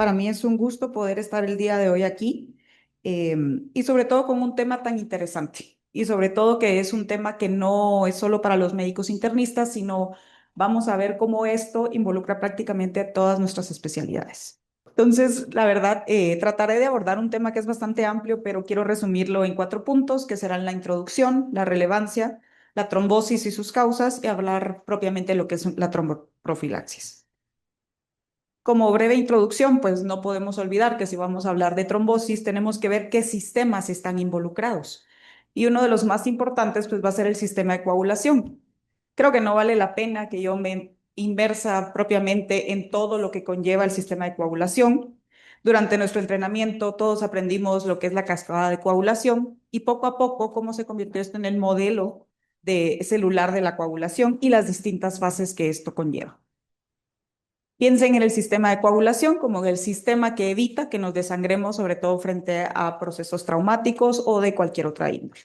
Para mí es un gusto poder estar el día de hoy aquí y sobre todo con un tema tan interesante y sobre todo que es un tema que no es solo para los médicos internistas, sino vamos a ver cómo esto involucra prácticamente a todas nuestras especialidades. Entonces, la verdad, trataré de abordar un tema que es bastante amplio, pero quiero resumirlo en 4 puntos, que serán la introducción, la relevancia, la trombosis y sus causas, y hablar propiamente de lo que es la tromboprofilaxis. Como breve introducción, pues no podemos olvidar que si vamos a hablar de trombosis, tenemos que ver qué sistemas están involucrados. Y uno de los más importantes, pues va a ser el sistema de coagulación. Creo que no vale la pena que yo me inmersa propiamente en todo lo que conlleva el sistema de coagulación. Durante nuestro entrenamiento todos aprendimos lo que es la cascada de coagulación y poco a poco cómo se convirtió esto en el modelo de celular de la coagulación y las distintas fases que esto conlleva. Piensen en el sistema de coagulación como el sistema que evita que nos desangremos, sobre todo frente a procesos traumáticos o de cualquier otra índole.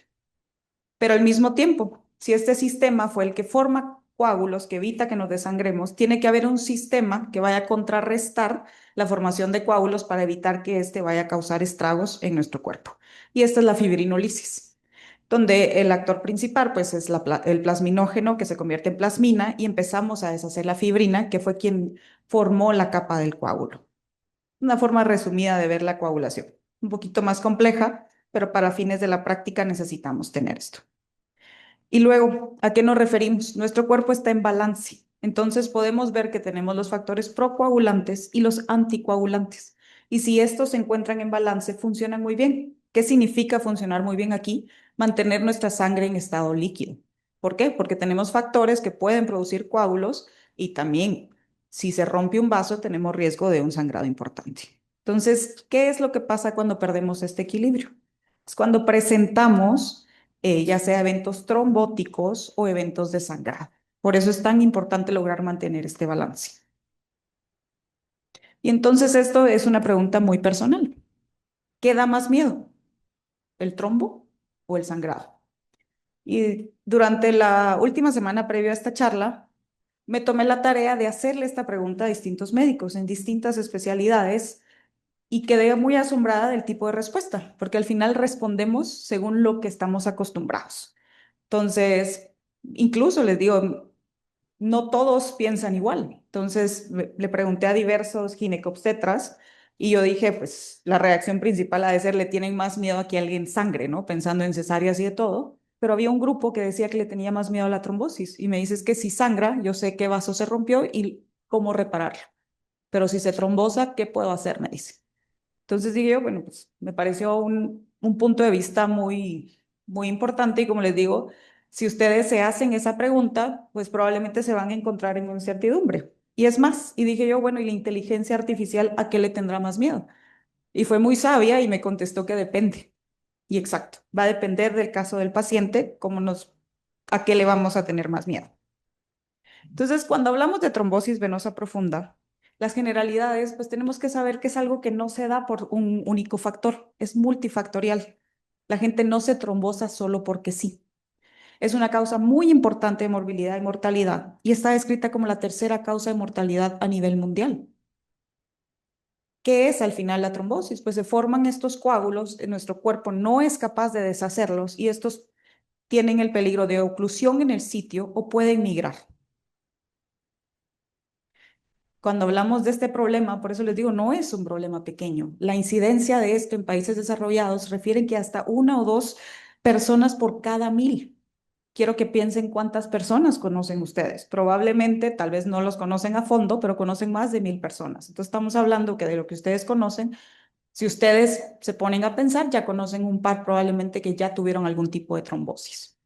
Pero al mismo tiempo, si este sistema fue el que forma coágulos, que evita que nos desangremos, tiene que haber un sistema que vaya a contrarrestar la formación de coágulos para evitar que éste vaya a causar estragos en nuestro cuerpo. Y esta es la fibrinólisis, donde el actor principal pues es el plasminógeno que se convierte en plasmina y empezamos a deshacer la fibrina, que fue quien formó la capa del coágulo. Una forma resumida de ver la coagulación. Un poquito más compleja, pero para fines de la práctica necesitamos tener esto. Y luego, ¿a qué nos referimos? Nuestro cuerpo está en balance. Entonces podemos ver que tenemos los factores procoagulantes y los anticoagulantes. Y si estos se encuentran en balance, funcionan muy bien. ¿Qué significa funcionar muy bien aquí? Mantener nuestra sangre en estado líquido. ¿Por qué? Porque tenemos factores que pueden producir coágulos y también, si se rompe un vaso, tenemos riesgo de un sangrado importante. Entonces, ¿qué es lo que pasa cuando perdemos este equilibrio? Es cuando presentamos ya sea eventos trombóticos o eventos de sangrado. Por eso es tan importante lograr mantener este balance. Y entonces esto es una pregunta muy personal. ¿Qué da más miedo? ¿El trombo o el sangrado? Y durante la última semana previa a esta charla, me tomé la tarea de hacerle esta pregunta a distintos médicos en distintas especialidades y quedé muy asombrada del tipo de respuesta, porque al final respondemos según lo que estamos acostumbrados. Entonces, incluso les digo, no todos piensan igual. Entonces le pregunté a diversos ginecobstetras y yo dije, pues la reacción principal ha de ser, le tienen más miedo a que alguien sangre, ¿no? Pensando en cesáreas y de todo. Pero había un grupo que decía que le tenía más miedo a la trombosis y me dices que si sangra, yo sé qué vaso se rompió y cómo repararlo. Pero si se trombosa, ¿qué puedo hacer? Me dice. Entonces dije yo, bueno, pues me pareció un punto de vista muy importante y como les digo, si ustedes se hacen esa pregunta, pues probablemente se van a encontrar en incertidumbre. Y es más, y dije yo, bueno, ¿y la inteligencia artificial a qué le tendrá más miedo? Y fue muy sabia y me contestó que depende. Y exacto, va a depender del caso del paciente, a qué le vamos a tener más miedo. Entonces, cuando hablamos de trombosis venosa profunda, las generalidades, pues tenemos que saber que es algo que no se da por un único factor, es multifactorial. La gente no se trombosa solo porque sí. Es una causa muy importante de morbilidad y mortalidad y está descrita como la tercera causa de mortalidad a nivel mundial. ¿Qué es al final la trombosis? Pues se forman estos coágulos, nuestro cuerpo no es capaz de deshacerlos y estos tienen el peligro de oclusión en el sitio o pueden migrar. Cuando hablamos de este problema, por eso les digo, no es un problema pequeño. La incidencia de esto en países desarrollados refiere que hasta 1 o 2 personas por cada 1000. Quiero que piensen cuántas personas conocen ustedes. Probablemente, tal vez no los conocen a fondo, pero conocen más de 1000 personas. Entonces estamos hablando que de lo que ustedes conocen, si ustedes se ponen a pensar, ya conocen un par probablemente que ya tuvieron algún tipo de trombosis.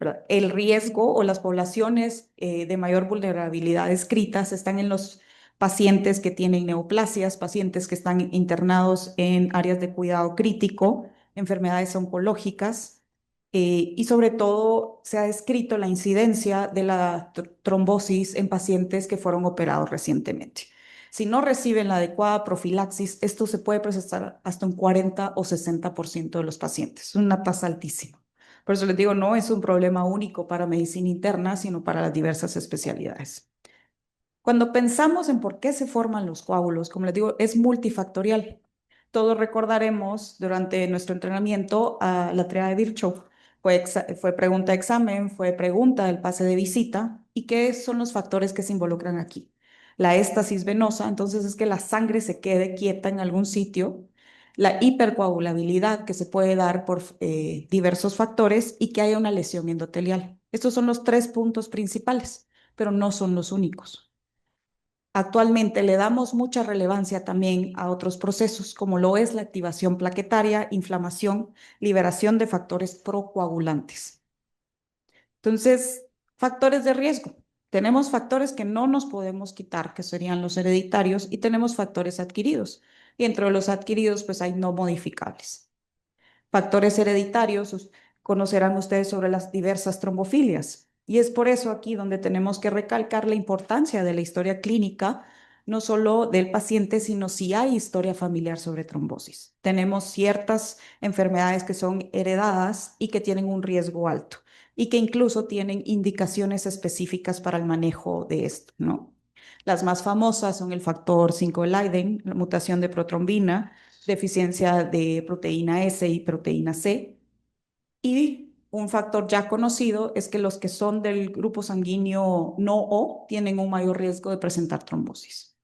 ¿Verdad? El riesgo o las poblaciones de mayor vulnerabilidad descritas están en los pacientes que tienen neoplasias, pacientes que están internados en áreas de cuidado crítico, enfermedades oncológicas, y sobre todo se ha descrito la incidencia de la trombosis en pacientes que fueron operados recientemente. Si no reciben la adecuada profilaxis, esto se puede presentar hasta un 40 o 60% de los pacientes, una tasa altísima. Por eso les digo, no es un problema único para medicina interna, sino para las diversas especialidades. Cuando pensamos en por qué se forman los coágulos, como les digo, es multifactorial. Todos recordaremos durante nuestro entrenamiento a la triada de Virchow. Fue pregunta de examen, fue pregunta del pase de visita. ¿Y qué son los factores que se involucran aquí? La éstasis venosa, entonces es que la sangre se quede quieta en algún sitio. La hipercoagulabilidad que se puede dar por diversos factores y que haya una lesión endotelial. Estos son los tres puntos principales, pero no son los únicos. Actualmente le damos mucha relevancia también a otros procesos, como lo es la activación plaquetaria, inflamación, liberación de factores procoagulantes. Entonces, factores de riesgo. Tenemos factores que no nos podemos quitar, que serían los hereditarios, y tenemos factores adquiridos. Y entre los adquiridos, pues hay no modificables. Factores hereditarios, conocerán ustedes sobre las diversas trombofilias. Y es por eso aquí donde tenemos que recalcar la importancia de la historia clínica, no solo del paciente, sino si hay historia familiar sobre trombosis. Tenemos ciertas enfermedades que son heredadas y que tienen un riesgo alto y que incluso tienen indicaciones específicas para el manejo de esto, ¿no? Las más famosas son el factor 5 de Leiden, la mutación de protrombina, deficiencia de proteína S y proteína C. Y un factor ya conocido es que los que son del grupo sanguíneo no O tienen un mayor riesgo de presentar trombosis.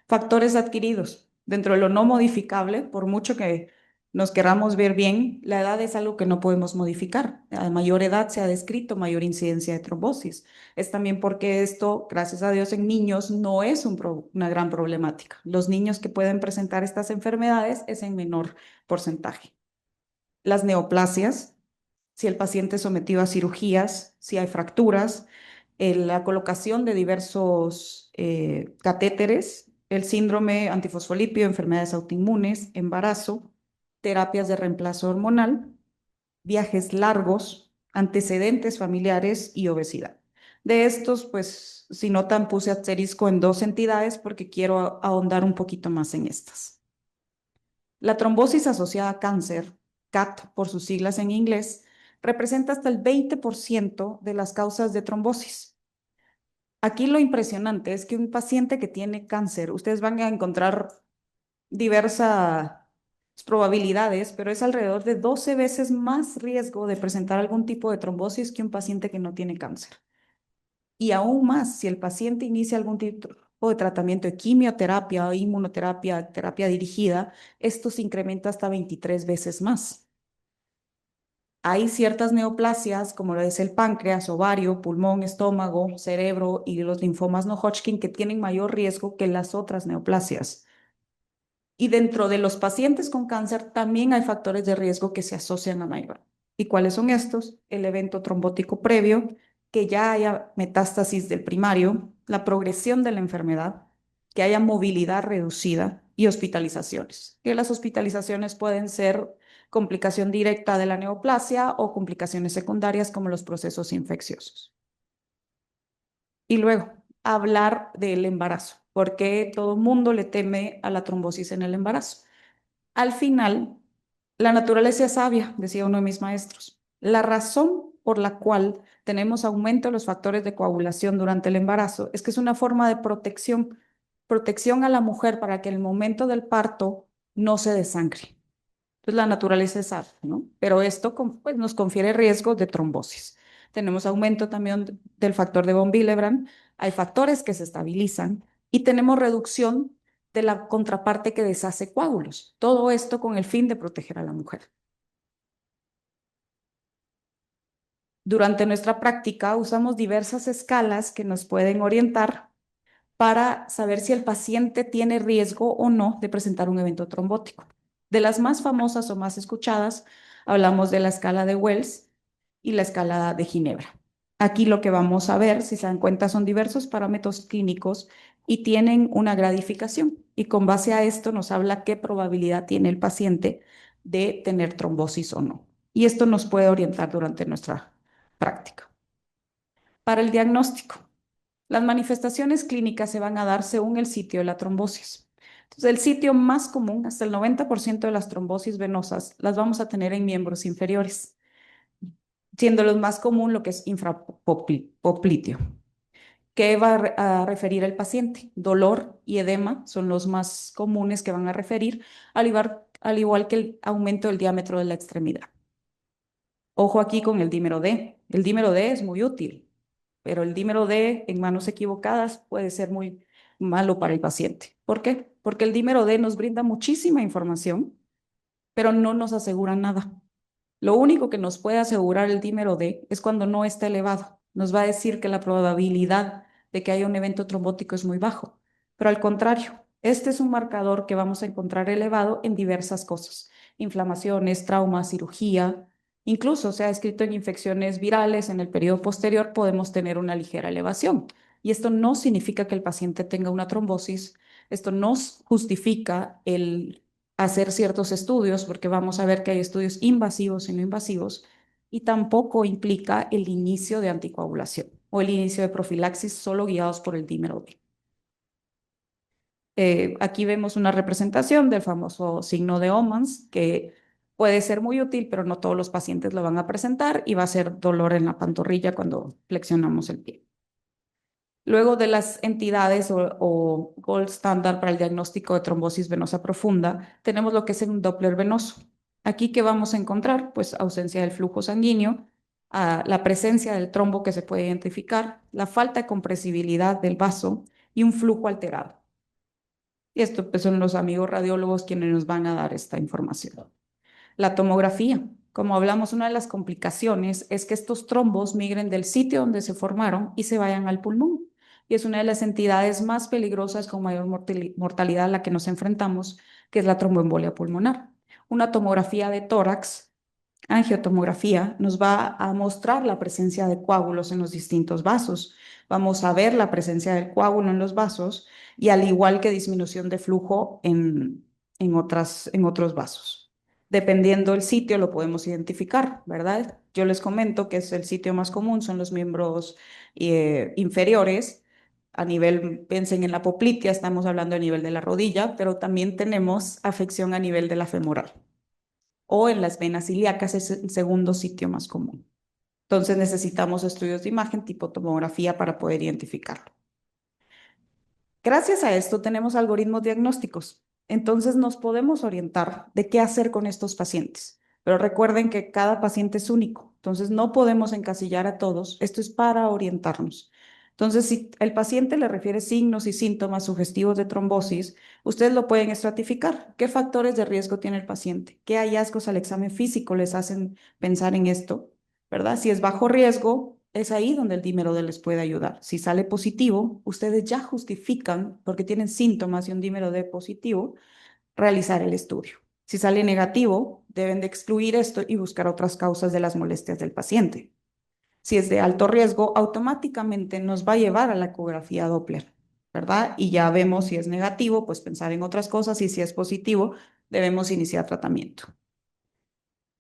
Factores adquiridos. Dentro de lo no modificable, por mucho que nos queramos ver bien, la edad es algo que no podemos modificar. A mayor edad se ha descrito mayor incidencia de trombosis. Es también porque esto, gracias a Dios, en niños no es una gran problemática. Los niños que pueden presentar estas enfermedades es en menor porcentaje. Las neoplasias, si el paciente es sometido a cirugías, si hay fracturas, la colocación de diversos catéteres, el síndrome antifosfolípido, enfermedades autoinmunes, embarazo, terapias de reemplazo hormonal, viajes largos, antecedentes familiares y obesidad. De estos, pues, si notan, puse asterisco en dos entidades porque quiero ahondar un poquito más en estas. La trombosis asociada a cáncer, CAT por sus siglas en inglés, representa hasta el 20% de las causas de trombosis. Aquí lo impresionante es que un paciente que tiene cáncer, ustedes van a encontrar diversas probabilidades, pero es alrededor de 12 veces más riesgo de presentar algún tipo de trombosis que un paciente que no tiene cáncer. Y aún más, si el paciente inicia algún tipo de tratamiento de quimioterapia o inmunoterapia, terapia dirigida, esto se incrementa hasta 23 veces más. Hay ciertas neoplasias, como lo es el páncreas, ovario, pulmón, estómago, cerebro y los linfomas no Hodgkin, que tienen mayor riesgo que las otras neoplasias. Y dentro de los pacientes con cáncer también hay factores de riesgo que se asocian a MAIRA. ¿Y cuáles son estos? El evento trombótico previo, que ya haya metástasis del primario, la progresión de la enfermedad, que haya movilidad reducida y hospitalizaciones. Que las hospitalizaciones pueden ser complicación directa de la neoplasia o complicaciones secundarias como los procesos infecciosos. Y luego, hablar del embarazo. ¿Por qué todo el mundo le teme a la trombosis en el embarazo? Al final, la naturaleza es sabia, decía uno de mis maestros. La razón por la cual tenemos aumento de los factores de coagulación durante el embarazo es que es una forma de protección, protección a la mujer para que en el momento del parto no se desangre. Entonces la naturaleza es sabia, ¿no? Pero esto pues, nos confiere riesgos de trombosis. Tenemos aumento también del factor de von Willebrand, hay factores que se estabilizan y tenemos reducción de la contraparte que deshace coágulos. Todo esto con el fin de proteger a la mujer. Durante nuestra práctica usamos diversas escalas que nos pueden orientar para saber si el paciente tiene riesgo o no de presentar un evento trombótico. De las más famosas o más escuchadas, hablamos de la escala de Wells y la escala de Ginebra. Aquí lo que vamos a ver, si se dan cuenta, son diversos parámetros clínicos y tienen una gradificación. Y con base a esto nos habla qué probabilidad tiene el paciente de tener trombosis o no. Y esto nos puede orientar durante nuestra práctica. Para el diagnóstico, las manifestaciones clínicas se van a dar según el sitio de la trombosis. Entonces, el sitio más común, hasta el 90% de las trombosis venosas, las vamos a tener en miembros inferiores, siendo los más común lo que es infrapopliteo. ¿Qué va a referir el paciente? Dolor y edema son los más comunes que van a referir, al igual que el aumento del diámetro de la extremidad. Ojo aquí con el dímero D. El dímero D es muy útil, pero el dímero D en manos equivocadas puede ser muy malo para el paciente. ¿Por qué? Porque el dímero D nos brinda muchísima información, pero no nos asegura nada. Lo único que nos puede asegurar el dímero D es cuando no está elevado. Nos va a decir que la probabilidad de que haya un evento trombótico es muy bajo. Pero al contrario, este es un marcador que vamos a encontrar elevado en diversas cosas. Inflamaciones, traumas, cirugía. Incluso se ha escrito en infecciones virales en el periodo posterior podemos tener una ligera elevación. Y esto no significa que el paciente tenga una trombosis. Esto no justifica el hacer ciertos estudios, porque vamos a ver que hay estudios invasivos y no invasivos, y tampoco implica el inicio de anticoagulación o el inicio de profilaxis solo guiados por el dímero D. Aquí vemos una representación del famoso signo de Omans, que puede ser muy útil, pero no todos los pacientes lo van a presentar y va a ser dolor en la pantorrilla cuando flexionamos el pie. Luego de las entidades o gold standard para el diagnóstico de trombosis venosa profunda, tenemos lo que es un Doppler venoso. Aquí, ¿qué vamos a encontrar? Pues ausencia del flujo sanguíneo, la presencia del trombo que se puede identificar, la falta de compresibilidad del vaso y un flujo alterado. Y esto pues, son los amigos radiólogos quienes nos van a dar esta información. La tomografía. Como hablamos, una de las complicaciones es que estos trombos migren del sitio donde se formaron y se vayan al pulmón. Y es una de las entidades más peligrosas con mayor mortalidad a la que nos enfrentamos, que es la tromboembolia pulmonar. Una tomografía de tórax, angiotomografía, nos va a mostrar la presencia de coágulos en los distintos vasos. Vamos a ver la presencia del coágulo en los vasos y al igual que disminución de flujo en otros vasos. Dependiendo del sitio lo podemos identificar, ¿verdad? Yo les comento que es el sitio más común, son los miembros inferiores. A nivel, piensen en la poplitea, estamos hablando a nivel de la rodilla, pero también tenemos afección a nivel de la femoral o en las venas ilíacas es el segundo sitio más común. Entonces necesitamos estudios de imagen tipo tomografía para poder identificarlo. Gracias a esto tenemos algoritmos diagnósticos. Entonces nos podemos orientar de qué hacer con estos pacientes. Pero recuerden que cada paciente es único. Entonces no podemos encasillar a todos. Esto es para orientarnos. Entonces, si el paciente le refiere signos y síntomas sugestivos de trombosis, ustedes lo pueden estratificar. ¿Qué factores de riesgo tiene el paciente? ¿Qué hallazgos al examen físico les hacen pensar en esto? ¿Verdad? Si es bajo riesgo, es ahí donde el dímero D les puede ayudar. Si sale positivo, ustedes ya justifican, porque tienen síntomas y un dímero D positivo, realizar el estudio. Si sale negativo, deben de excluir esto y buscar otras causas de las molestias del paciente. Si es de alto riesgo, automáticamente nos va a llevar a la ecografía Doppler, ¿verdad? Y ya vemos si es negativo, pues pensar en otras cosas y si es positivo, debemos iniciar tratamiento.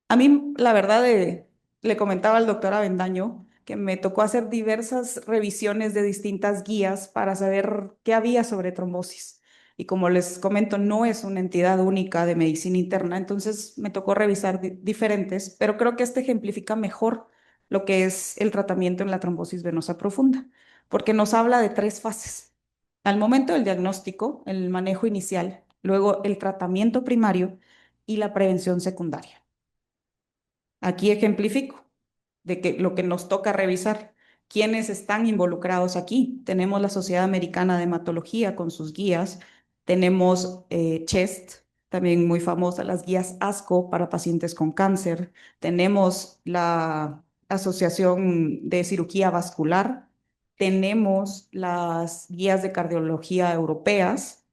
A mí, la verdad, le comentaba al doctor Avendaño que me tocó hacer diversas revisiones de distintas guías para saber qué había sobre trombosis. Y como les comento, no es una entidad única de medicina interna, entonces me tocó revisar diferentes, pero creo que este ejemplifica mejor lo que es el tratamiento en la trombosis venosa profunda, porque nos habla de tres fases. Al momento del diagnóstico, el manejo inicial, luego el tratamiento primario y la prevención secundaria. Aquí ejemplifico de que lo que nos toca revisar, quiénes están involucrados aquí. Tenemos la Sociedad Americana de Hematología con sus guías, tenemos CHEST, también muy famosa, las guías ASCO para pacientes con cáncer, tenemos la Asociación de Cirugía Vascular, tenemos las guías de cardiología europeas,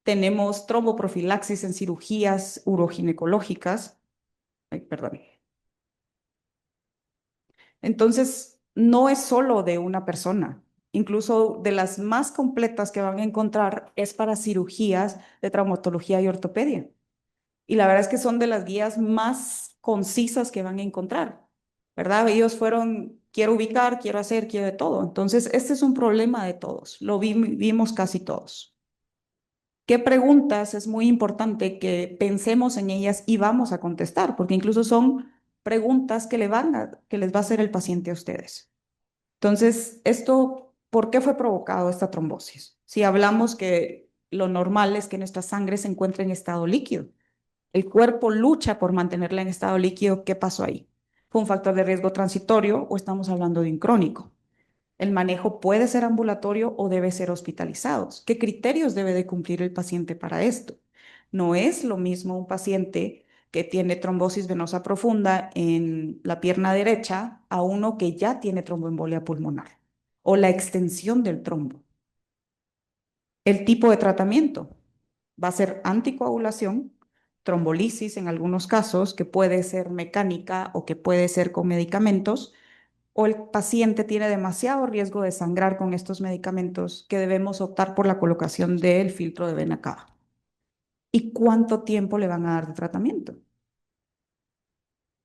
tenemos tromboprofilaxis en cirugías uroginecológicas, ay, perdón. Entonces, no es solo de una persona. Incluso de las más completas que van a encontrar es para cirugías de traumatología y ortopedia. Y la verdad es que son de las guías más concisas que van a encontrar, ¿verdad? Ellos fueron, quiero ubicar, quiero hacer, quiero de todo. Entonces, este es un problema de todos. Lo vimos casi todos. ¿Qué preguntas es muy importante que pensemos en ellas y vamos a contestar? Porque incluso son preguntas que les va a hacer el paciente a ustedes. Entonces, esto ¿Por qué fue provocado esta trombosis? Si hablamos que lo normal es que nuestra sangre se encuentre en estado líquido, el cuerpo lucha por mantenerla en estado líquido, ¿qué pasó ahí? ¿Fue un factor de riesgo transitorio o estamos hablando de un crónico? ¿El manejo puede ser ambulatorio o debe ser hospitalizado? ¿Qué criterios debe de cumplir el paciente para esto? No es lo mismo un paciente que tiene trombosis venosa profunda en la pierna derecha a uno que ya tiene tromboembolia pulmonar o la extensión del trombo. El tipo de tratamiento va a ser anticoagulación, trombolisis en algunos casos, que puede ser mecánica o que puede ser con medicamentos, o el paciente tiene demasiado riesgo de sangrar con estos medicamentos que debemos optar por la colocación del filtro de vena cava. ¿Y cuánto tiempo le van a dar de tratamiento?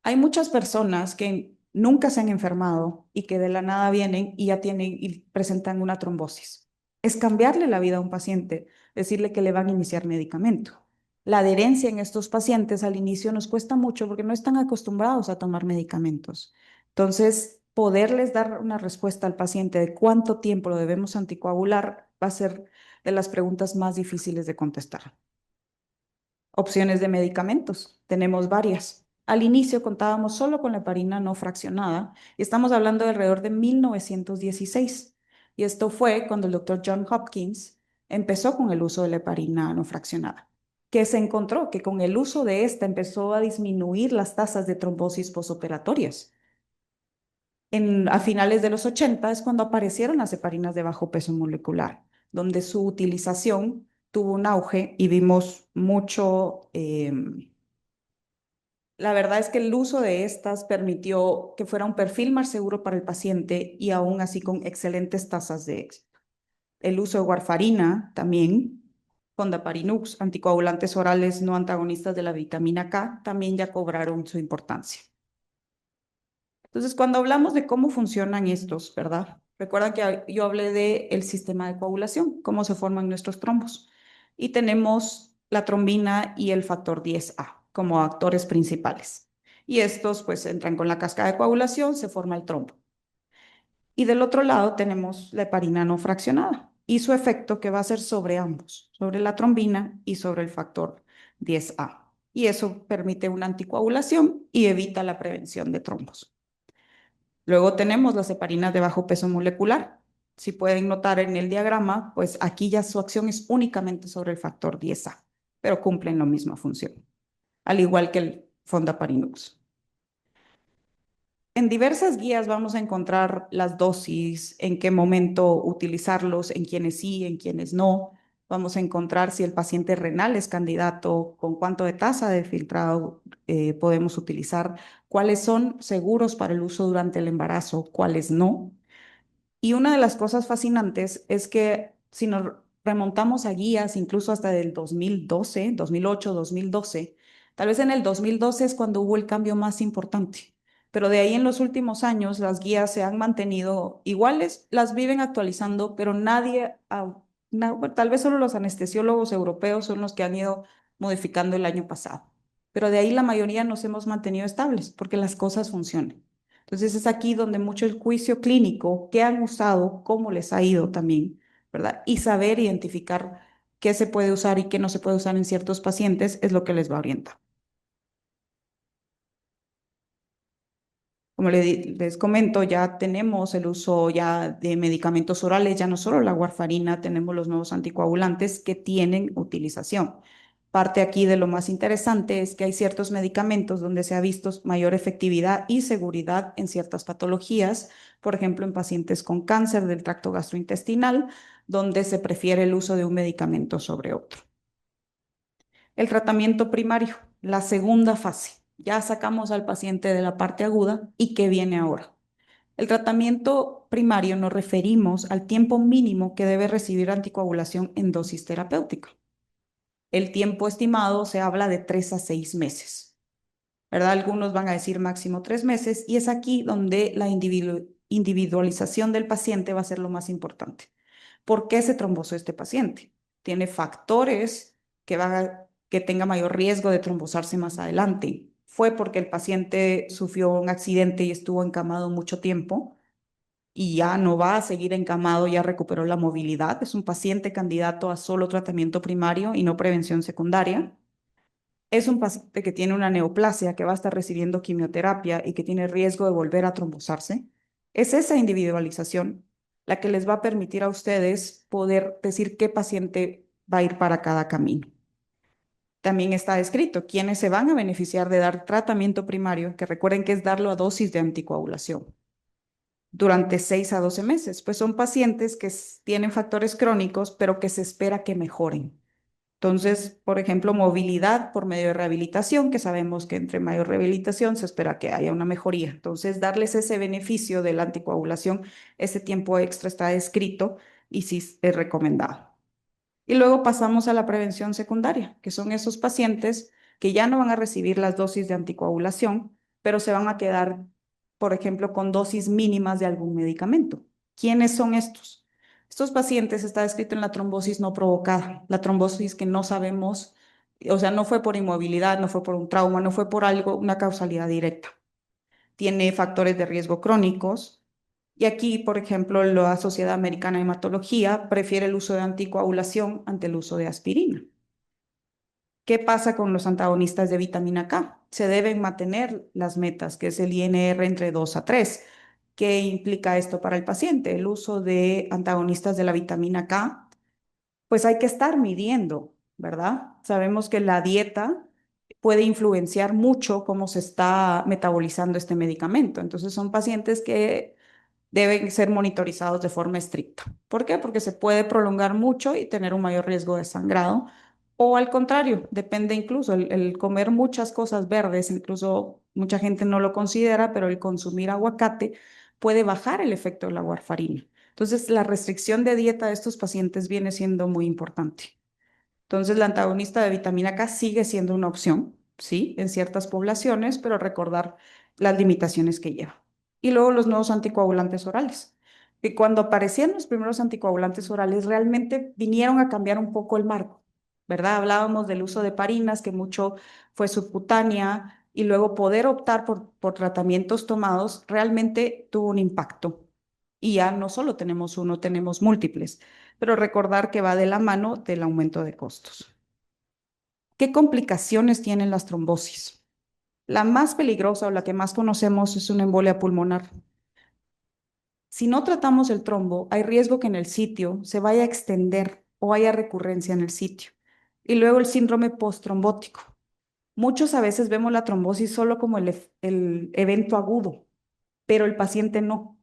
Hay muchas personas que nunca se han enfermado y que de la nada vienen y ya tienen y presentan una trombosis. Es cambiarle la vida a un paciente, decirle que le van a iniciar medicamento. La adherencia en estos pacientes al inicio nos cuesta mucho porque no están acostumbrados a tomar medicamentos. Entonces, poderles dar una respuesta al paciente de cuánto tiempo lo debemos anticoagular va a ser de las preguntas más difíciles de contestar. Opciones de medicamentos. Tenemos varias. Al inicio contábamos solo con la heparina no fraccionada y estamos hablando de alrededor de 1916. Y esto fue cuando el doctor John Hopkins empezó con el uso de la heparina no fraccionada, que se encontró que con el uso de esta empezó a disminuir las tasas de trombosis posoperatorias. A finales de los 80 es cuando aparecieron las heparinas de bajo peso molecular, donde su utilización tuvo un auge y vimos mucho. La verdad es que el uso de estas permitió que fuera un perfil más seguro para el paciente y aún así con excelentes tasas de éxito. El uso de warfarina también, fondaparinux, anticoagulantes orales no antagonistas de la vitamina K, también ya cobraron su importancia. Entonces, cuando hablamos de cómo funcionan estos, ¿verdad? Recuerda que yo hablé del sistema de coagulación, cómo se forman nuestros trombos. Y tenemos la trombina y el factor 10A como actores principales. Y estos pues entran con la cascada de coagulación, se forma el trombo. Y del otro lado tenemos la heparina no fraccionada y su efecto que va a ser sobre ambos, sobre la trombina y sobre el factor 10A. Y eso permite una anticoagulación y evita la prevención de trombos. Luego tenemos las heparinas de bajo peso molecular. Si pueden notar en el diagrama, pues aquí ya su acción es únicamente sobre el factor 10A, pero cumplen la misma función, al igual que el fondaparinux. En diversas guías vamos a encontrar las dosis, en qué momento utilizarlos, en quienes sí, en quienes no. Vamos a encontrar si el paciente renal es candidato, con cuánto de tasa de filtrado podemos utilizar, cuáles son seguros para el uso durante el embarazo, cuáles no. Y una de las cosas fascinantes es que si nos remontamos a guías, incluso hasta del 2012, 2008, 2012, tal vez en el 2012 es cuando hubo el cambio más importante, pero de ahí en los últimos años las guías se han mantenido iguales, las viven actualizando, pero nadie, bueno, tal vez solo los anestesiólogos europeos son los que han ido modificando el año pasado, pero de ahí la mayoría nos hemos mantenido estables porque las cosas funcionan. Entonces es aquí donde mucho el juicio clínico, qué han usado, cómo les ha ido también, ¿verdad? Y saber identificar qué se puede usar y qué no se puede usar en ciertos pacientes es lo que les va a orientar. Como les comento, ya tenemos el uso ya de medicamentos orales, ya no solo la warfarina, tenemos los nuevos anticoagulantes que tienen utilización. Parte aquí de lo más interesante es que hay ciertos medicamentos donde se ha visto mayor efectividad y seguridad en ciertas patologías, por ejemplo, en pacientes con cáncer del tracto gastrointestinal, donde se prefiere el uso de un medicamento sobre otro. El tratamiento primario, la segunda fase. Ya sacamos al paciente de la parte aguda y ¿qué viene ahora? El tratamiento primario nos referimos al tiempo mínimo que debe recibir anticoagulación en dosis terapéutica. El tiempo estimado se habla de 3 a 6 meses, ¿verdad? Algunos van a decir máximo 3 meses y es aquí donde la individualización del paciente va a ser lo más importante. ¿Por qué se trombosó este paciente? Tiene factores que tenga mayor riesgo de trombosarse más adelante. Fue porque el paciente sufrió un accidente y estuvo encamado mucho tiempo. y ya no va a seguir encamado, ya recuperó la movilidad. Es un paciente candidato a solo tratamiento primario y no prevención secundaria. Es un paciente que tiene una neoplasia, que va a estar recibiendo quimioterapia y que tiene riesgo de volver a trombosarse. Es esa individualización la que les va a permitir a ustedes poder decir qué paciente va a ir para cada camino. También está escrito quiénes se van a beneficiar de dar tratamiento primario, que recuerden que es darlo a dosis de anticoagulación durante 6 a 12 meses, pues son pacientes que tienen factores crónicos, pero que se espera que mejoren. Entonces, por ejemplo, movilidad por medio de rehabilitación, que sabemos que entre mayor rehabilitación se espera que haya una mejoría. Entonces, darles ese beneficio de la anticoagulación, ese tiempo extra está escrito y sí es recomendado. Y luego pasamos a la prevención secundaria, que son esos pacientes que ya no van a recibir las dosis de anticoagulación, pero se van a quedar, por ejemplo, con dosis mínimas de algún medicamento. ¿Quiénes son estos? Estos pacientes está descrito en la trombosis no provocada, la trombosis que no sabemos, o sea, no fue por inmovilidad, no fue por un trauma, no fue por algo, una causalidad directa. Tiene factores de riesgo crónicos, y aquí, por ejemplo, la Sociedad Americana de Hematología prefiere el uso de anticoagulación ante el uso de aspirina. ¿Qué pasa con los antagonistas de vitamina K? Se deben mantener las metas, que es el INR entre 2 a 3. ¿Qué implica esto para el paciente? El uso de antagonistas de la vitamina K, pues hay que estar midiendo, ¿verdad? Sabemos que la dieta puede influenciar mucho cómo se está metabolizando este medicamento. Entonces son pacientes que deben ser monitorizados de forma estricta. ¿Por qué? Porque se puede prolongar mucho y tener un mayor riesgo de sangrado. O al contrario, depende incluso el comer muchas cosas verdes, incluso mucha gente no lo considera, pero el consumir aguacate puede bajar el efecto de la warfarina. Entonces, la restricción de dieta de estos pacientes viene siendo muy importante. Entonces, la antagonista de vitamina K sigue siendo una opción, ¿sí? En ciertas poblaciones, pero recordar las limitaciones que lleva. Y luego los nuevos anticoagulantes orales, que cuando aparecían los primeros anticoagulantes orales realmente vinieron a cambiar un poco el marco, ¿verdad? Hablábamos del uso de parinas, que mucho fue subcutánea, y luego poder optar por tratamientos tomados realmente tuvo un impacto. Y ya no solo tenemos uno, tenemos múltiples, pero recordar que va de la mano del aumento de costos. ¿Qué complicaciones tienen las trombosis? La más peligrosa o la que más conocemos es una embolia pulmonar. Si no tratamos el trombo, hay riesgo que en el sitio se vaya a extender o haya recurrencia en el sitio. Y luego el síndrome posttrombótico. Muchos a veces vemos la trombosis solo como el evento agudo, pero el paciente no.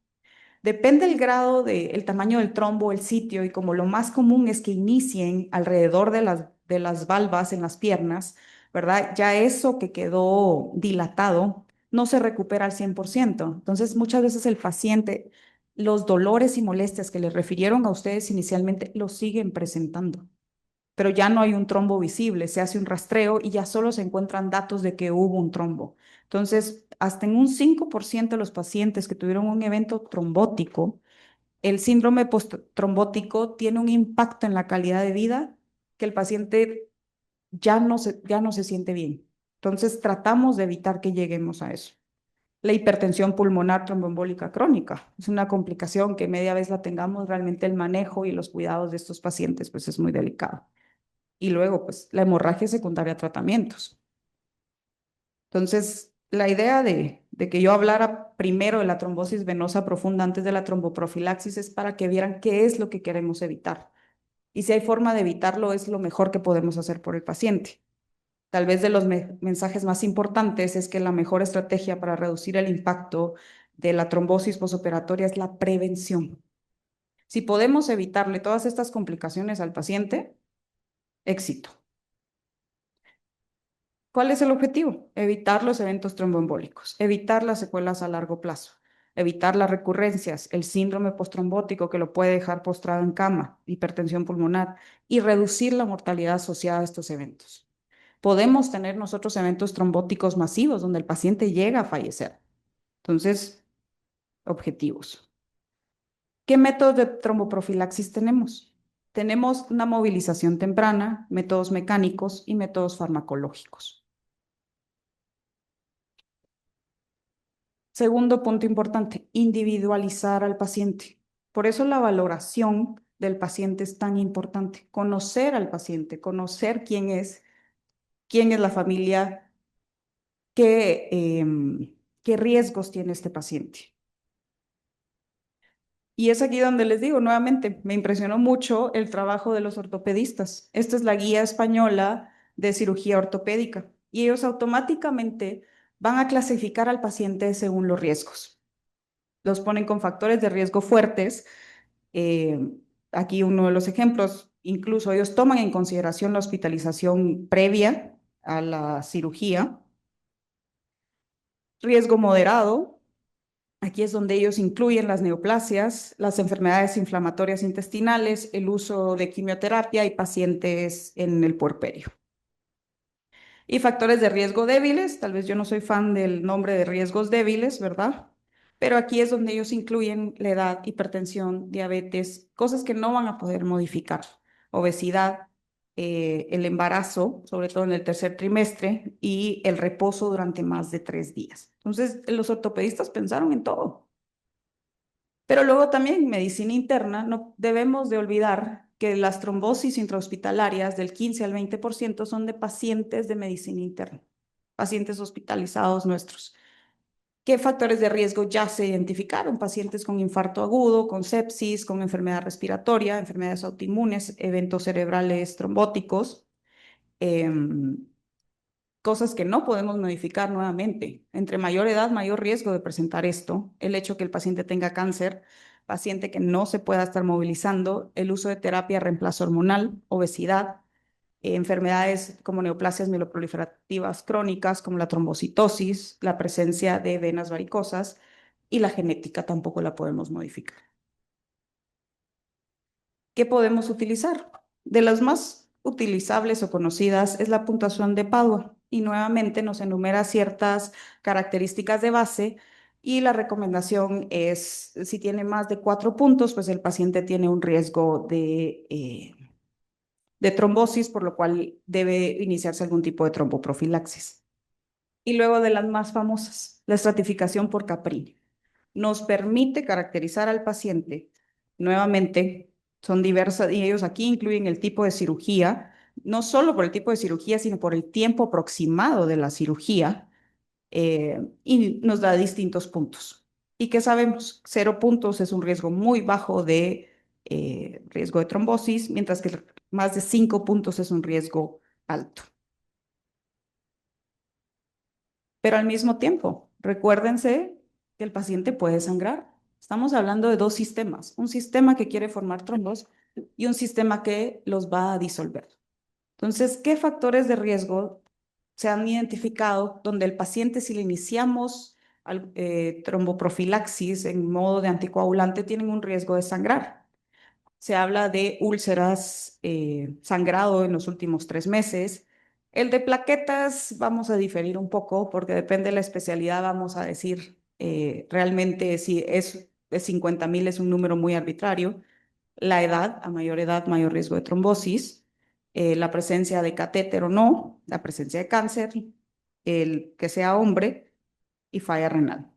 Depende el grado el tamaño del trombo, el sitio, y como lo más común es que inicien alrededor de las valvas en las piernas, ¿verdad? Ya eso que quedó dilatado no se recupera al 100%. Entonces, muchas veces el paciente, los dolores y molestias que le refirieron a ustedes inicialmente, los siguen presentando, pero ya no hay un trombo visible, se hace un rastreo y ya solo se encuentran datos de que hubo un trombo. Entonces, hasta en un 5% de los pacientes que tuvieron un evento trombótico, el síndrome posttrombótico tiene un impacto en la calidad de vida que el paciente ya no se siente bien. Entonces, tratamos de evitar que lleguemos a eso. La hipertensión pulmonar tromboembólica crónica es una complicación que media vez la tengamos, realmente el manejo y los cuidados de estos pacientes pues es muy delicado. Y luego, pues, la hemorragia secundaria a tratamientos. Entonces, la idea de que yo hablara primero de la trombosis venosa profunda antes de la tromboprofilaxis es para que vieran qué es lo que queremos evitar. Y si hay forma de evitarlo, es lo mejor que podemos hacer por el paciente. Tal vez de los mensajes más importantes es que la mejor estrategia para reducir el impacto de la trombosis posoperatoria es la prevención. Si podemos evitarle todas estas complicaciones al paciente, éxito. ¿Cuál es el objetivo? Evitar los eventos tromboembólicos, evitar las secuelas a largo plazo, evitar las recurrencias, el síndrome posttrombótico que lo puede dejar postrado en cama, hipertensión pulmonar, y reducir la mortalidad asociada a estos eventos. Podemos tener nosotros eventos trombóticos masivos donde el paciente llega a fallecer. Entonces, objetivos. ¿Qué métodos de tromboprofilaxis tenemos? Tenemos una movilización temprana, métodos mecánicos y métodos farmacológicos. Segundo punto importante, individualizar al paciente. Por eso la valoración del paciente es tan importante. Conocer al paciente, conocer quién es la familia, qué, qué riesgos tiene este paciente. Y es aquí donde les digo nuevamente, me impresionó mucho el trabajo de los ortopedistas. Esta es la guía española de cirugía ortopédica y ellos automáticamente van a clasificar al paciente según los riesgos. Los ponen con factores de riesgo fuertes. eh, Aquí uno de los ejemplos, incluso ellos toman en consideración la hospitalización previa a la cirugía. Riesgo moderado, aquí es donde ellos incluyen las neoplasias, las enfermedades inflamatorias intestinales, el uso de quimioterapia y pacientes en el puerperio. Y factores de riesgo débiles, tal vez yo no soy fan del nombre de riesgos débiles, ¿verdad? Pero aquí es donde ellos incluyen la edad, hipertensión, diabetes, cosas que no van a poder modificar, obesidad, el embarazo, sobre todo en el tercer trimestre, y el reposo durante más de 3 días. Entonces, los ortopedistas pensaron en todo. Pero luego también medicina interna, no debemos de olvidar que las trombosis intrahospitalarias del 15 al 20% son de pacientes de medicina interna, pacientes hospitalizados nuestros. ¿Qué factores de riesgo ya se identificaron? Pacientes con infarto agudo, con sepsis, con enfermedad respiratoria, enfermedades autoinmunes, eventos cerebrales trombóticos. Cosas que no podemos modificar nuevamente. Entre mayor edad, mayor riesgo de presentar esto, el hecho que el paciente tenga cáncer, paciente que no se pueda estar movilizando, el uso de terapia de reemplazo hormonal, obesidad, enfermedades como neoplasias mieloproliferativas crónicas, como la trombocitosis, la presencia de venas varicosas y la genética tampoco la podemos modificar. ¿Qué podemos utilizar? De las más utilizables o conocidas es la puntuación de Padua y nuevamente nos enumera ciertas características de base y la recomendación es, si tiene más de 4 puntos, pues el paciente tiene un riesgo de trombosis, por lo cual debe iniciarse algún tipo de tromboprofilaxis. Y luego de las más famosas, la estratificación por Caprini nos permite caracterizar al paciente. Nuevamente, son diversas y ellos aquí incluyen el tipo de cirugía, no solo por el tipo de cirugía, sino por el tiempo aproximado de la cirugía y nos da distintos puntos. ¿Y qué sabemos? 0 puntos es un riesgo muy bajo de riesgo de trombosis, mientras que más de 5 puntos es un riesgo alto. Pero al mismo tiempo, recuérdense que el paciente puede sangrar. Estamos hablando de dos sistemas, un sistema que quiere formar trombos y un sistema que los va a disolver. Entonces, ¿qué factores de riesgo se han identificado donde el paciente, si le iniciamos tromboprofilaxis en modo de anticoagulante, tienen un riesgo de sangrar? Se habla de úlceras, sangrado en los últimos 3 meses. El de plaquetas vamos a diferir un poco porque depende de la especialidad, vamos a decir realmente si es de 50,000 es un número muy arbitrario. La edad, a mayor edad, mayor riesgo de trombosis. La presencia de catéter o no, la presencia de cáncer, el que sea hombre y falla renal.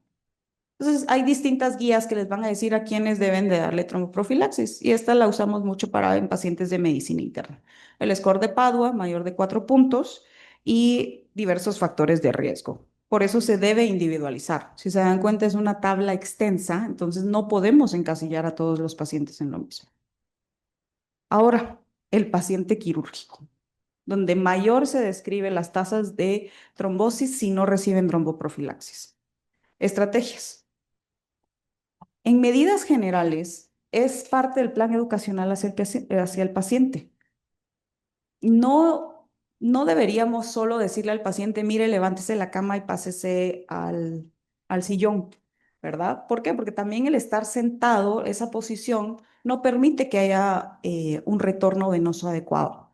Entonces, hay distintas guías que les van a decir a quiénes deben de darle tromboprofilaxis y esta la usamos mucho para en pacientes de medicina interna. El score de Padua, mayor de 4 puntos y diversos factores de riesgo. Por eso se debe individualizar. Si se dan cuenta, es una tabla extensa, entonces no podemos encasillar a todos los pacientes en lo mismo. Ahora, el paciente quirúrgico, donde mayor se describe las tasas de trombosis si no reciben tromboprofilaxis. Estrategias. En medidas generales, es parte del plan educacional hacia el paciente. No, no deberíamos solo decirle al paciente, mire, levántese de la cama y pásese al sillón, ¿verdad? ¿Por qué? Porque también el estar sentado, esa posición, no permite que haya un retorno venoso adecuado.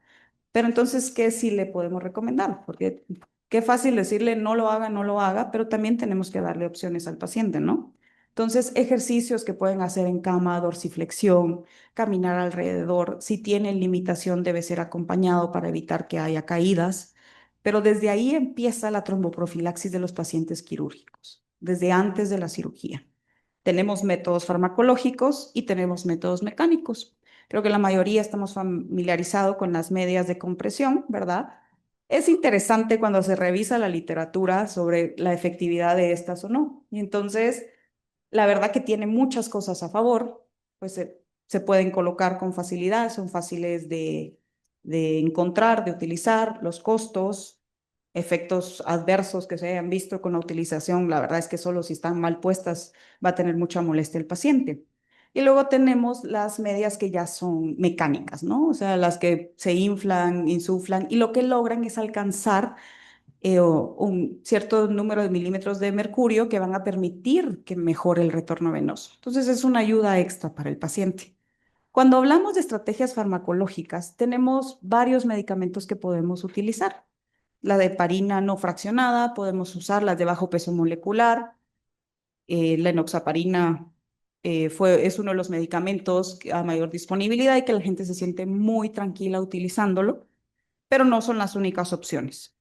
Pero entonces, ¿qué sí le podemos recomendar? Porque qué fácil decirle no lo haga, pero también tenemos que darle opciones al paciente, ¿no? Entonces, ejercicios que pueden hacer en cama, dorsiflexión, caminar alrededor. Si tienen limitación, debe ser acompañado para evitar que haya caídas. Pero desde ahí empieza la tromboprofilaxis de los pacientes quirúrgicos. desde antes de la cirugía. Tenemos métodos farmacológicos y tenemos métodos mecánicos. Creo que la mayoría estamos familiarizados con las medias de compresión, ¿verdad? Es interesante cuando se revisa la literatura sobre la efectividad de estas o no. Y entonces, la verdad que tiene muchas cosas a favor, pues se pueden colocar con facilidad, son fáciles de encontrar, de utilizar, los costos, efectos adversos que se hayan visto con la utilización, la verdad es que solo si están mal puestas va a tener mucha molestia el paciente. Y luego tenemos las medias que ya son mecánicas, ¿no? O sea, las que se inflan, insuflan y lo que logran es alcanzar un cierto número de milímetros de mercurio que van a permitir que mejore el retorno venoso. Entonces es una ayuda extra para el paciente. Cuando hablamos de estrategias farmacológicas, tenemos varios medicamentos que podemos utilizar. La de heparina no fraccionada, podemos usar las de bajo peso molecular, la enoxaparina es uno de los medicamentos a mayor disponibilidad y que la gente se siente muy tranquila utilizándolo, pero no son las únicas opciones.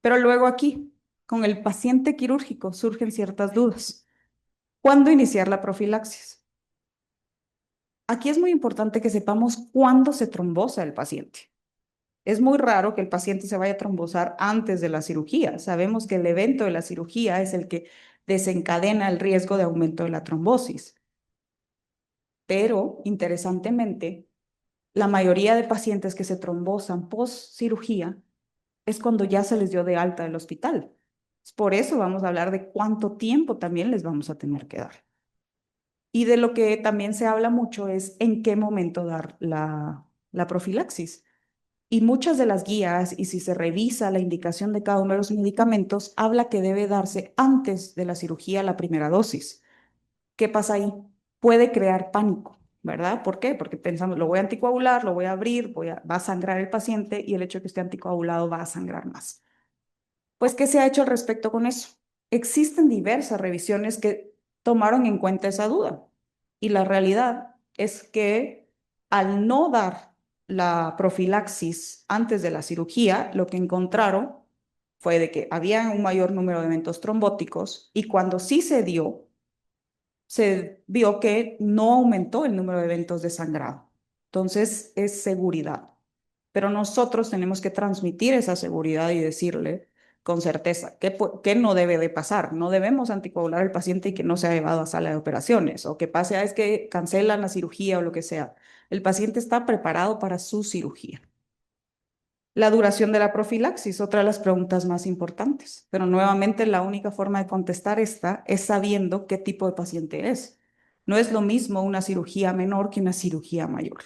Pero luego aquí, con el paciente quirúrgico, surgen ciertas dudas. ¿Cuándo iniciar la profilaxis? Aquí es muy importante que sepamos cuándo se trombosa el paciente. Es muy raro que el paciente se vaya a trombosar antes de la cirugía. Sabemos que el evento de la cirugía es el que desencadena el riesgo de aumento de la trombosis. Pero, interesantemente, la mayoría de pacientes que se trombosan post cirugía es cuando ya se les dio de alta del hospital. Por eso vamos a hablar de cuánto tiempo también les vamos a tener que dar. Y de lo que también se habla mucho es en qué momento dar la profilaxis. Y muchas de las guías, y si se revisa la indicación de cada uno de los medicamentos, habla que debe darse antes de la cirugía la primera dosis. ¿Qué pasa ahí? Puede crear pánico, ¿verdad? ¿Por qué? Porque pensamos, lo voy a anticoagular, lo voy a abrir, va a sangrar el paciente y el hecho de que esté anticoagulado va a sangrar más. Pues, ¿qué se ha hecho al respecto con eso? Existen diversas revisiones que tomaron en cuenta esa duda. Y la realidad es que al no dar la profilaxis antes de la cirugía, lo que encontraron fue de que había un mayor número de eventos trombóticos y cuando sí se dio, se vio que no aumentó el número de eventos de sangrado. Entonces, es seguridad. Pero nosotros tenemos que transmitir esa seguridad y decirle con certeza qué no debe de pasar. No debemos anticoagular al paciente y que no sea llevado a sala de operaciones o que pase es que cancelan la cirugía o lo que sea. El paciente está preparado para su cirugía. La duración de la profilaxis, otra de las preguntas más importantes, pero nuevamente la única forma de contestar esta es sabiendo qué tipo de paciente es. No es lo mismo una cirugía menor que una cirugía mayor.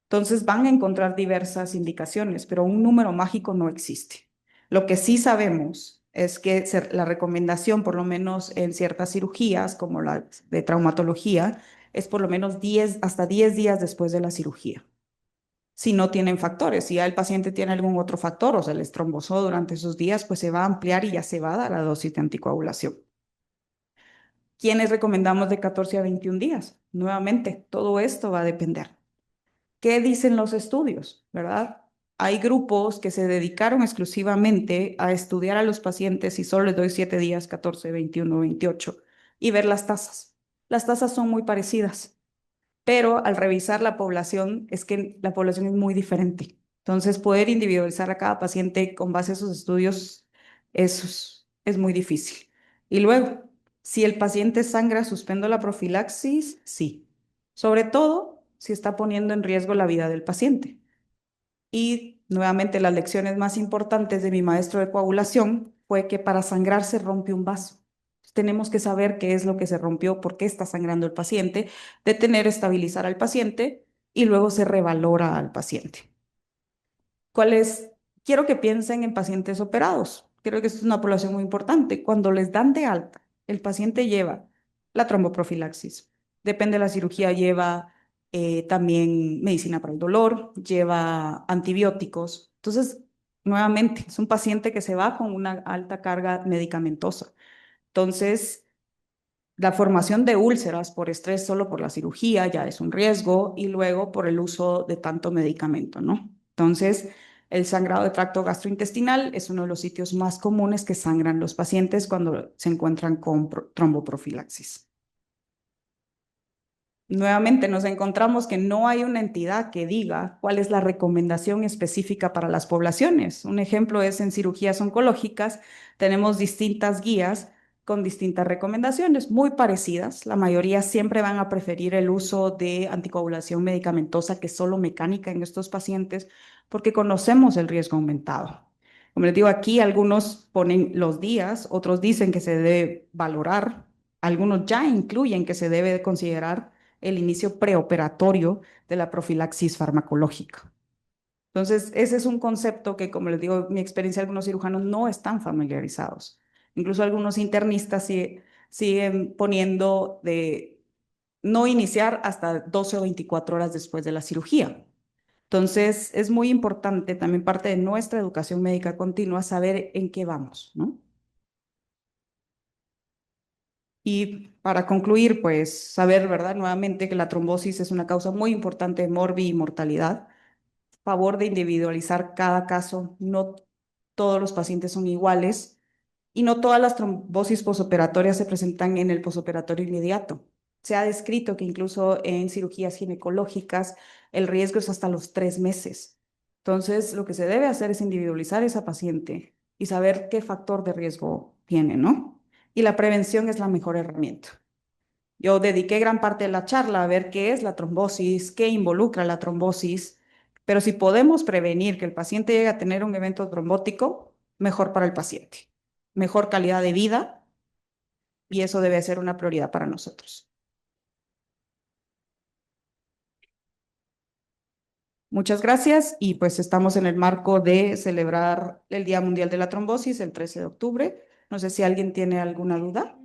Entonces van a encontrar diversas indicaciones, pero un número mágico no existe. Lo que sí sabemos es que la recomendación, por lo menos en ciertas cirugías, como la de traumatología, es por lo menos 10 hasta 10 días después de la cirugía si no tienen factores. Si ya el paciente tiene algún otro factor o se les trombosó durante esos días, pues se va a ampliar y ya se va a dar la dosis de anticoagulación. ¿Quiénes recomendamos de 14 a 21 días? Nuevamente, todo esto va a depender. ¿Qué dicen los estudios? ¿Verdad? Hay grupos que se dedicaron exclusivamente a estudiar a los pacientes y solo les doy 7 días, 14, 21, 28, y ver las tasas. Las tasas son muy parecidas pero al revisar la población, es que la población es muy diferente. Entonces, poder individualizar a cada paciente con base a esos estudios es muy difícil. Y luego, si el paciente sangra, suspendo la profilaxis, sí. Sobre todo si está poniendo en riesgo la vida del paciente. Y nuevamente, las lecciones más importantes de mi maestro de coagulación fue que para sangrar se rompe un vaso. Tenemos que saber qué es lo que se rompió, por qué está sangrando el paciente, detener, estabilizar al paciente y luego se revalora al paciente. ¿Cuál es? Quiero que piensen en pacientes operados. Creo que esto es una población muy importante. Cuando les dan de alta, el paciente lleva la tromboprofilaxis. Depende de la cirugía, lleva también medicina para el dolor, lleva antibióticos. Entonces, nuevamente, es un paciente que se va con una alta carga medicamentosa. Entonces, la formación de úlceras por estrés solo por la cirugía ya es un riesgo y luego por el uso de tanto medicamento, ¿no? Entonces, El sangrado de tracto gastrointestinal es uno de los sitios más comunes que sangran los pacientes cuando se encuentran con tromboprofilaxis. Nuevamente nos encontramos que no hay una entidad que diga cuál es la recomendación específica para las poblaciones. Un ejemplo es en cirugías oncológicas, tenemos distintas guías con distintas recomendaciones muy parecidas. La mayoría siempre van a preferir el uso de anticoagulación medicamentosa que es solo mecánica en estos pacientes porque conocemos el riesgo aumentado. Como les digo, aquí algunos ponen los días, otros dicen que se debe valorar, algunos ya incluyen que se debe considerar el inicio preoperatorio de la profilaxis farmacológica. Entonces, ese es un concepto que, como les digo, mi experiencia, algunos cirujanos no están familiarizados. Incluso algunos internistas siguen poniendo de no iniciar hasta 12 o 24 horas después de la cirugía. Entonces, es muy importante, también parte de nuestra educación médica continua, saber en qué vamos, ¿no? Y para concluir, pues saber, ¿verdad? Nuevamente que la trombosis es una causa muy importante de morbi y mortalidad. Favor de individualizar cada caso. No todos los pacientes son iguales y no todas las trombosis posoperatorias se presentan en el posoperatorio inmediato. Se ha descrito que incluso en cirugías ginecológicas el riesgo es hasta los 3 meses. Entonces, lo que se debe hacer es individualizar a esa paciente y saber qué factor de riesgo tiene, ¿no? Y la prevención es la mejor herramienta. Yo dediqué gran parte de la charla a ver qué es la trombosis, qué involucra la trombosis, pero si podemos prevenir que el paciente llegue a tener un evento trombótico, mejor para el paciente, mejor calidad de vida y eso debe ser una prioridad para nosotros. Muchas gracias y pues estamos en el marco de celebrar el Día Mundial de la Trombosis el 13 de octubre. No sé si alguien tiene alguna duda.